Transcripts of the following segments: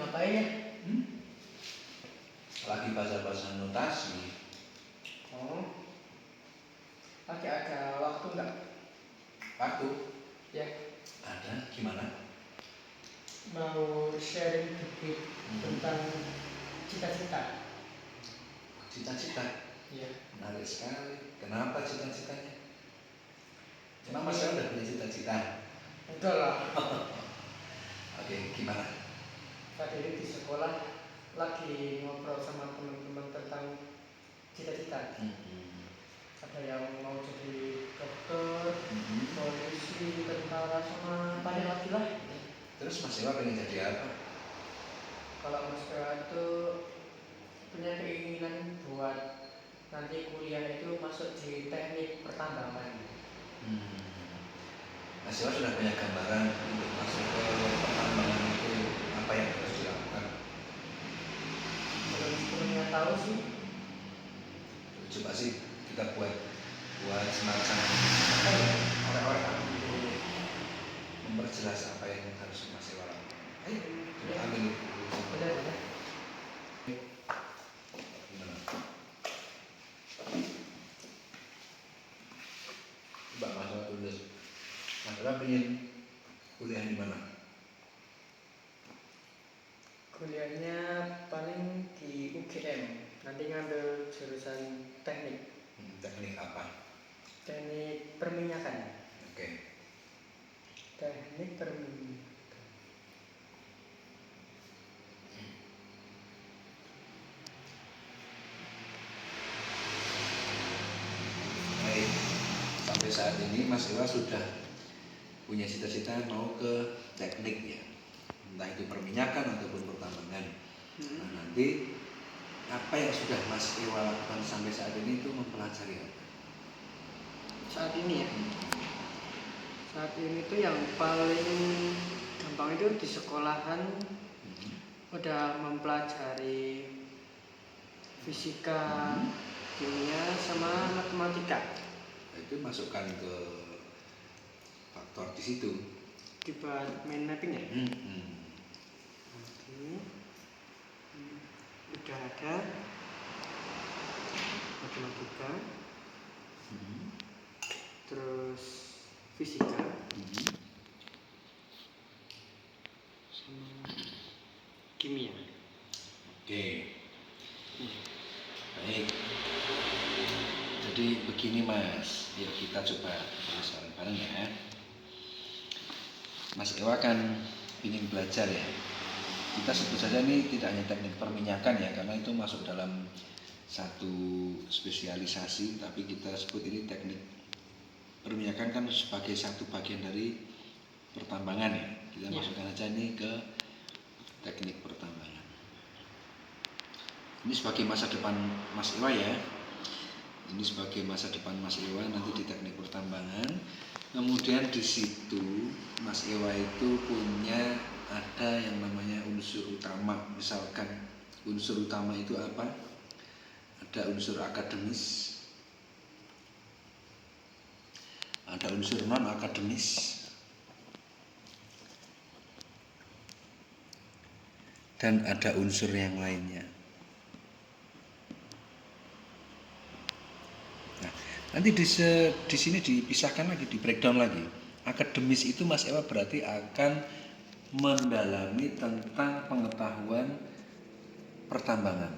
ngapain ya? Lagi baca-baca notasi. Oh, lagi ada waktu nggak? Waktu? Ya, Ada, gimana? mau sharing dikit tentang cita-cita. Cita-cita? Iya. Menarik sekali. Kenapa cita-citanya? Emang Mas udah punya cita-cita? Udah lah. Oke, gimana? Tadi di sekolah lagi ngobrol sama teman-teman tentang cita-cita. Ada yang mau jadi dokter, polisi, tentara, sama banyak lagi lah. Terus Mas Ewa pengen jadi apa? Kalau Mas Dewa itu punya keinginan buat nanti kuliah itu masuk di teknik pertambangan. Mas Ewa sudah punya gambaran untuk masuk ke pertambangan itu apa yang harus dilakukan? Belum sepenuhnya tahu sih. Coba sih kita buat semacam orang-orang memperjelas apa yang harus Mas Ewa lakukan. Ayo, coba ambil dulu. Benar-benar. Gimana? Coba Mas Ewa tulis. Mas Ewa pengen kuliah di mana? Kuliahnya paling di UGM. Nanti ngambil jurusan teknik. Teknik apa? Teknik perminyakan. Oke. Teknik perminyakan. Baik. Sampai saat ini Mas Ewa sudah punya cita-cita mau ke teknik ya, entah itu perminyakan ataupun pertambangan. Nah, nanti apa yang sudah Mas Ewa lakukan sampai saat ini itu mempelajari apa? Saat ini ya. Saat ini tuh yang paling gampang itu di sekolahan udah mempelajari fisika, kimia, sama matematika. Itu masukkan ke faktor di situ. Dibuat mind mapping ya. Udah ada matematika, terus fisika, sama kimia. Oke. Baik. Jadi begini Mas, yuk kita coba terus bareng-bareng ya. Mas Ewa kan ingin belajar ya. Kita sebut saja ini tidak hanya teknik perminyakan ya, karena itu masuk dalam satu spesialisasi, tapi kita sebut ini teknik perminyakan kan sebagai satu bagian dari pertambangan ya. Kita masukkan aja ini ke teknik pertambangan. Ini sebagai masa depan Mas Ewa ya. Ini sebagai masa depan Mas Ewa nanti di teknik pertambangan. Kemudian di situ Mas Ewa itu punya ada yang namanya unsur utama. Misalkan unsur utama itu apa? Ada unsur akademis, ada unsur non akademis, dan ada unsur yang lainnya. Nah, nanti di sini dipisahkan lagi, di breakdown lagi. Akademis itu Mas Ewa berarti akan mendalami tentang pengetahuan pertambangan.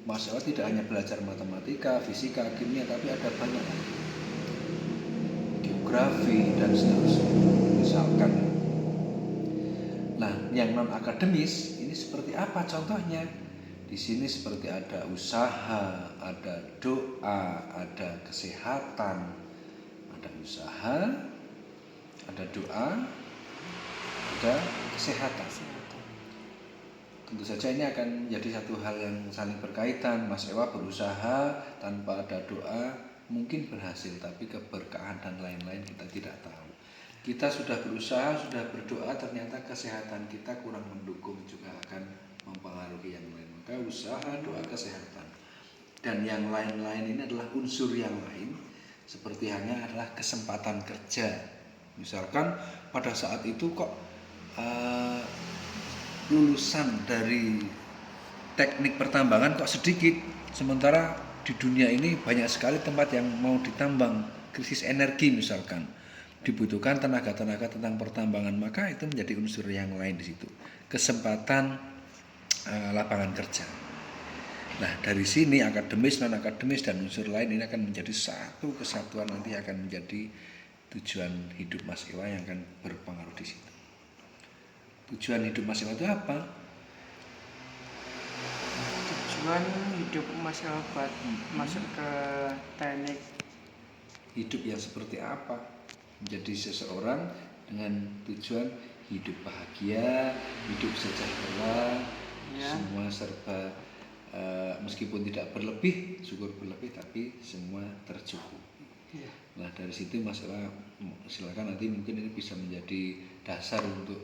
Mas Ewa tidak hanya belajar matematika, fisika, kimia, tapi ada banyak lagi. Geografi dan seterusnya. Misalkan. Nah, yang non akademis ini seperti apa contohnya? Di sini seperti ada usaha, ada doa, ada kesehatan, ada usaha, ada doa, ada kesehatan. Tentu saja ini akan menjadi satu hal yang saling berkaitan. Mas Ewa berusaha tanpa ada doa mungkin berhasil, tapi keberkahan dan lain-lain kita tidak tahu. Kita sudah berusaha, sudah berdoa, ternyata kesehatan kita kurang mendukung, juga akan mempengaruhi yang lain. Maka usaha, doa, kesehatan. Dan yang lain-lain ini adalah unsur yang lain, seperti hanya adalah kesempatan kerja. Misalkan pada saat itu kok lulusan dari teknik pertambangan kok sedikit, sementara di dunia ini banyak sekali tempat yang mau ditambang, krisis energi misalkan, dibutuhkan tenaga-tenaga tentang pertambangan, maka itu menjadi unsur yang lain di situ, kesempatan lapangan kerja. Nah dari sini akademis, non akademis dan unsur lain ini akan menjadi satu kesatuan, nanti akan menjadi tujuan hidup Mas Iwa yang akan berpengaruh di situ. Tujuan hidup Mas Iwa itu apa? Tujuan hidup Mas Iwa buat masuk ke teknik hidup yang seperti apa? Menjadi seseorang dengan tujuan hidup bahagia, hidup sejahtera, ya. semua serba meskipun tidak berlebih, syukur berlebih, tapi semua tercukupi. Ya. Nah dari situ Mas Iwa silakan nanti mungkin ini bisa menjadi dasar untuk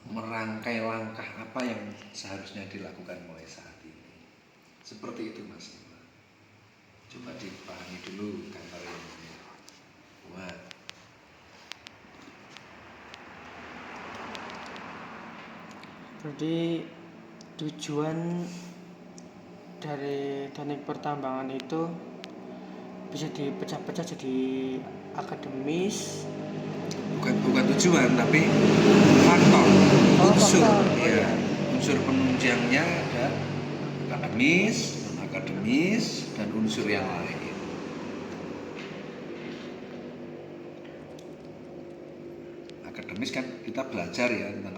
merangkai langkah apa yang seharusnya dilakukan mulai saat ini. Seperti itu Mas Iwa. Coba dipahami dulu gambar ini. Wah. Jadi tujuan dari teknik pertambangan itu bisa dipecah-pecah jadi akademis. Bukan tujuan tapi faktor, unsur. Ya. Unsur penunjangnya ada akademis, non akademis dan unsur yang lain. Akademis kan kita belajar ya tentang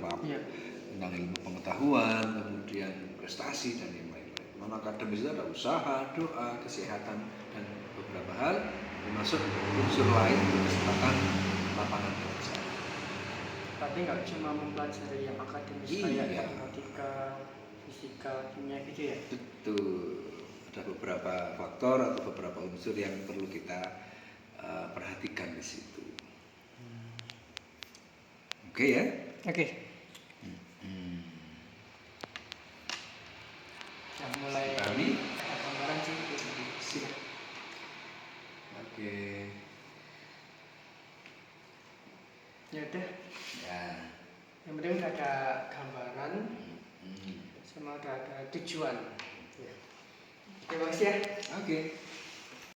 tentang ilmu pengetahuan, kemudian prestasi dan yang lain-lain. Non akademis itu ada usaha, doa, kesehatan dan beberapa hal, termasuk unsur lain kesempatan lapangan kerja. Tapi nggak cuma mempelajari yang akademis kayak matematika, fisika, kimia gitu ya? Betul. Ada beberapa faktor atau beberapa unsur yang perlu kita perhatikan di situ. Oke ya? Oke. Nah, mulai kami gambaran sih. Oke. Ya udah. Ya. Yang penting udah ada gambaran, sama udah ada tujuan. Ya. Terima kasih ya. Oke.